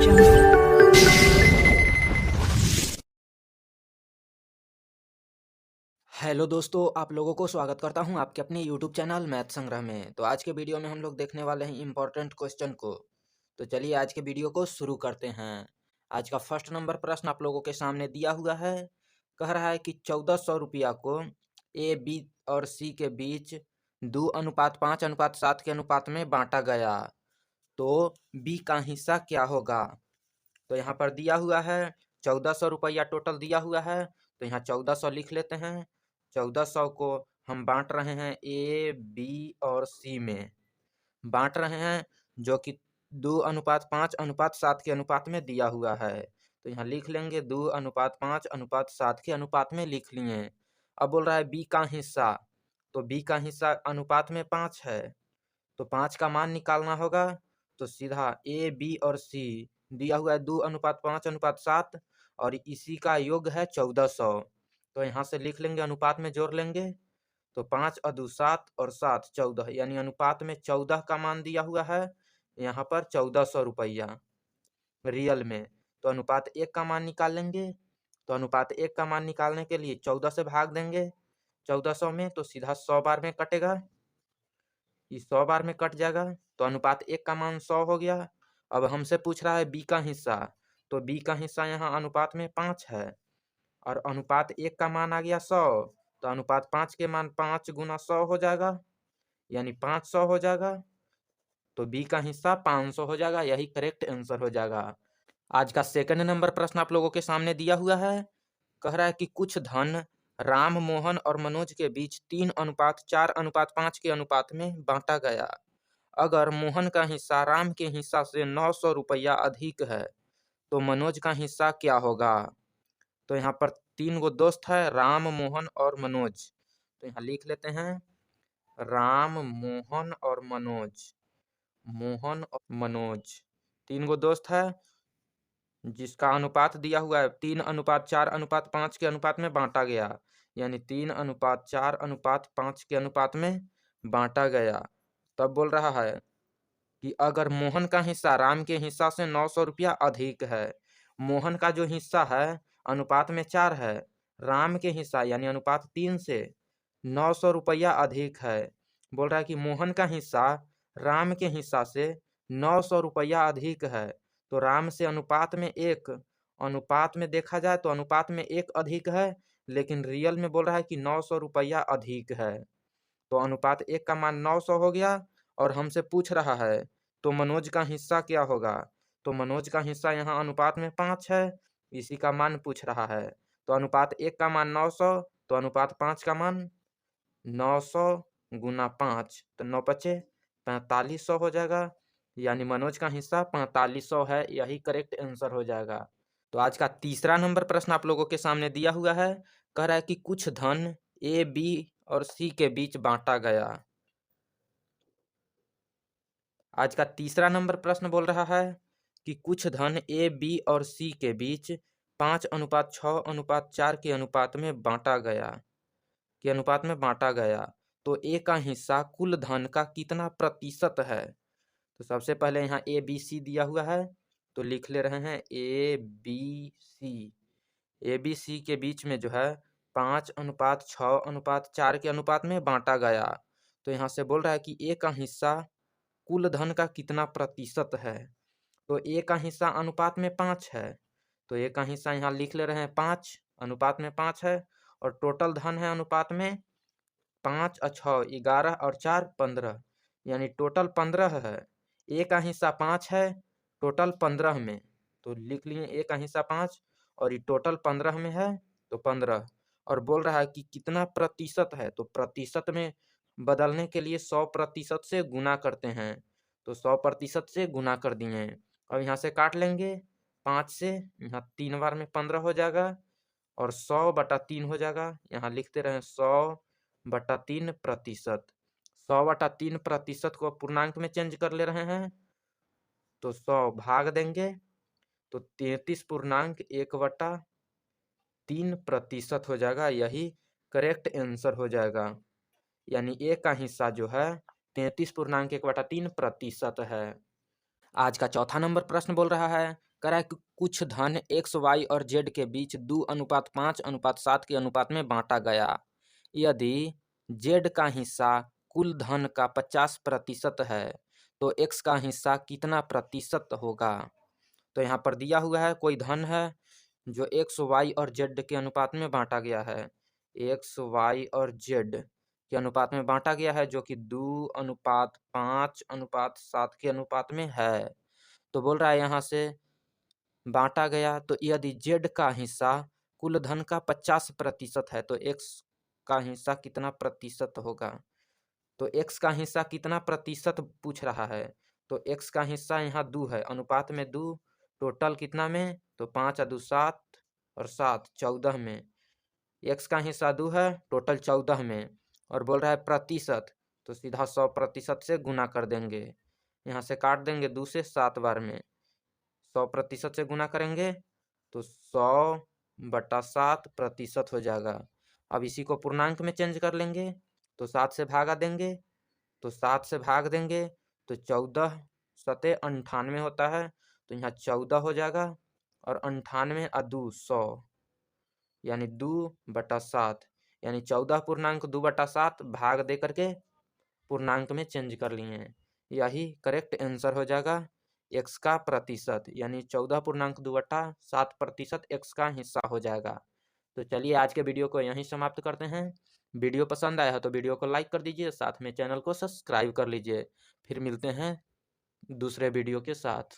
Hello दोस्तों, आप लोगों को स्वागत करता हूं आपके अपने यूट्यूब चैनल मैथ संग्रह में। तो आज के वीडियो में हम लोग देखने वाले हैं इम्पोर्टेंट क्वेश्चन को। तो चलिए आज के वीडियो को शुरू करते हैं। आज का फर्स्ट नंबर प्रश्न आप लोगों के सामने दिया हुआ है। कह रहा है कि 1400 रुपया को ए, बी और सी के बीच 2:5:7 के अनुपात में बांटा गया, तो बी का हिस्सा क्या होगा। तो यहाँ पर दिया हुआ है 1400 रुपया टोटल दिया हुआ है, तो यहाँ 1400 लिख लेते हैं। 1400 को हम बांट रहे हैं ए, बी और सी में बांट रहे हैं, जो कि 2:5:7 के अनुपात में दिया हुआ है। तो यहाँ लिख लेंगे 2:5:7 के अनुपात में लिख लिए। अब बोल रहा है बी का हिस्सा, तो बी का हिस्सा अनुपात में 5 है, तो 5 का मान निकालना होगा। तो सीधा ए, बी और सी दिया हुआ है 2:5:7 और इसी का योग है 1400। तो यहाँ से लिख लेंगे, अनुपात में जोड़ लेंगे, तो 5 अदू 7 और 7 14, यानी अनुपात में 14 का मान दिया हुआ है यहाँ पर 1400 रुपया रियल में। तो अनुपात 1 का मान निकाल लेंगे। तो अनुपात 1 का मान निकालने के लिए 14 से भाग देंगे 1400 में, तो सीधा 100 बार में कटेगा, ये 100 बार में कट जाएगा। तो अनुपात 1 का मान 100 हो गया। अब हमसे पूछ रहा है बी का हिस्सा, तो बी का हिस्सा यहाँ अनुपात में 5 है और अनुपात 1 का मान आ गया 100, तो अनुपात 5 के मान 5 गुना 100 हो जाएगा, यानी 500 हो जाएगा। तो बी का हिस्सा 500 हो जाएगा, यही करेक्ट आंसर हो जाएगा। आज का सेकंड नंबर प्रश्न आप लोगों के सामने दिया हुआ है। कह रहा है कि कुछ धन राम, मोहन और मनोज के बीच 3:4:5 के अनुपात में बांटा गया। अगर मोहन का हिस्सा राम के हिस्सा से 900 रुपया अधिक है, तो मनोज का हिस्सा क्या होगा। तो यहाँ पर 3 गो दोस्त है, राम, मोहन और मनोज। तो यहाँ लिख लेते हैं राम, मोहन और मनोज। मोहन और मनोज 3 गो दोस्त है, जिसका अनुपात दिया हुआ है 3:4:5 के अनुपात में बांटा गया, यानी 3:4:5 के अनुपात में बांटा गया। तब बोल रहा है कि अगर मोहन का हिस्सा राम के हिस्सा से 900 रुपया अधिक है, मोहन का जो हिस्सा है अनुपात में 4 है, राम के हिस्सा यानी अनुपात 3 से 900 रुपया अधिक है। बोल रहा है कि मोहन का हिस्सा राम के हिस्सा से 900 रुपया अधिक है, तो राम से अनुपात में 1, अनुपात में देखा जाए तो अनुपात में 1 अधिक है, लेकिन रियल में बोल रहा है कि 900 रुपया अधिक है। तो अनुपात 1 का मान 900 हो गया और हमसे पूछ रहा है तो मनोज का हिस्सा क्या होगा। तो मनोज का हिस्सा यहाँ अनुपात में 5 है, इसी का मान पूछ रहा है। तो अनुपात 1 का मान 900, तो अनुपात 5 का मान 900 गुना 5, तो 9×5 4500 हो जाएगा, यानी मनोज का हिस्सा 4500 है, यही करेक्ट आंसर हो जाएगा। तो आज का तीसरा नंबर प्रश्न आप लोगों के सामने दिया हुआ है। कह रहा है कि कुछ धन ए, बी और सी के बीच बांटा गया। आज का तीसरा नंबर प्रश्न बोल रहा है कि कुछ धन ए, बी और सी के बीच 5:6:4 के अनुपात में बांटा गया, तो ए का हिस्सा कुल धन का कितना प्रतिशत है। तो सबसे पहले यहाँ ए, बी, सी दिया हुआ है, तो लिख ले रहे हैं ए, बी, सी। ए, बी, सी के बीच में जो है 5:6:4 के अनुपात में बांटा गया। तो यहाँ से बोल रहा है कि ए का हिस्सा कुल धन का कितना प्रतिशत है। तो ए का हिस्सा अनुपात में 5 है, तो ए का हिस्सा यहाँ लिख ले रहे हैं 5, अनुपात में 5 है, और टोटल धन है अनुपात में 5 और 6 11 और 4 15, यानी टोटल 15 है। ए का हिस्सा 5 है टोटल 15 में, तो लिख लिए ए का हिस्सा 5 और ये टोटल 15 में है, तो 15। और बोल रहा है कि कितना प्रतिशत है, तो प्रतिशत में बदलने के लिए 100% से गुना करते हैं, तो 100% से गुना कर दिए। अब यहाँ से काट लेंगे 5 से, यहाँ 3 बार में 15 हो जाएगा और 100/3 हो जाएगा। यहाँ लिखते रहे 100/3%। 100/3% को पूर्णांक में चेंज कर ले रहे हैं, तो 100 भाग देंगे तो 33.1/3% हो जाएगा, यही करेक्ट आंसर हो जाएगा। यानी ए का हिस्सा जो है 33.1/3% है। आज का चौथा नंबर प्रश्न बोल रहा है, कह रहा है कि कुछ धन एक्स वाई और जेड के बीच 2:5:7 के अनुपात में बांटा गया। यदि जेड का हिस्सा कुल धन का 50% है तो एक्स का हिस्सा कितना प्रतिशत होगा। तो यहाँ पर दिया हुआ है कोई धन है जो एक्स वाई और जेड के अनुपात में बांटा गया है, एक्स वाई और जेड के अनुपात में बांटा गया है, जो कि 2:5:7 के अनुपात में है। तो बोल रहा है यहाँ से बांटा गया, तो यदि जेड का हिस्सा कुल धन का 50% है तो एक्स का हिस्सा कितना प्रतिशत होगा। तो एक्स का हिस्सा कितना प्रतिशत पूछ रहा है, तो एक्स का हिस्सा यहाँ 2 है, अनुपात में 2, टोटल कितना में, तो 5 और 2 7 और 7 14 में। एक्स का हिस्सा 2 है, टोटल 14 में, और बोल रहा है प्रतिशत, तो सीधा 100% से गुना कर देंगे। यहाँ से काट देंगे 2 से 7 बार में, 100% से गुना करेंगे तो 100/7% हो जाएगा। अब इसी को पूर्णांक में चेंज कर लेंगे, तो 7 से भागा देंगे, तो 7 से भाग देंगे तो 14 सते 98 होता है, तो यहाँ 14 हो जाएगा, और 98 और 2 100, यानी 2/7, यानी 14.2/7 भाग दे करके पूर्णांक में चेंज कर लिए हैं। यही करेक्ट आंसर हो जाएगा एक्स का प्रतिशत, यानी 14.2/7% एक्स का हिस्सा हो जाएगा। तो चलिए आज के वीडियो को यहीं समाप्त करते हैं। वीडियो पसंद आया हो तो वीडियो को लाइक कर दीजिए, साथ में चैनल को सब्सक्राइब कर लीजिए। फिर मिलते हैं दूसरे वीडियो के साथ।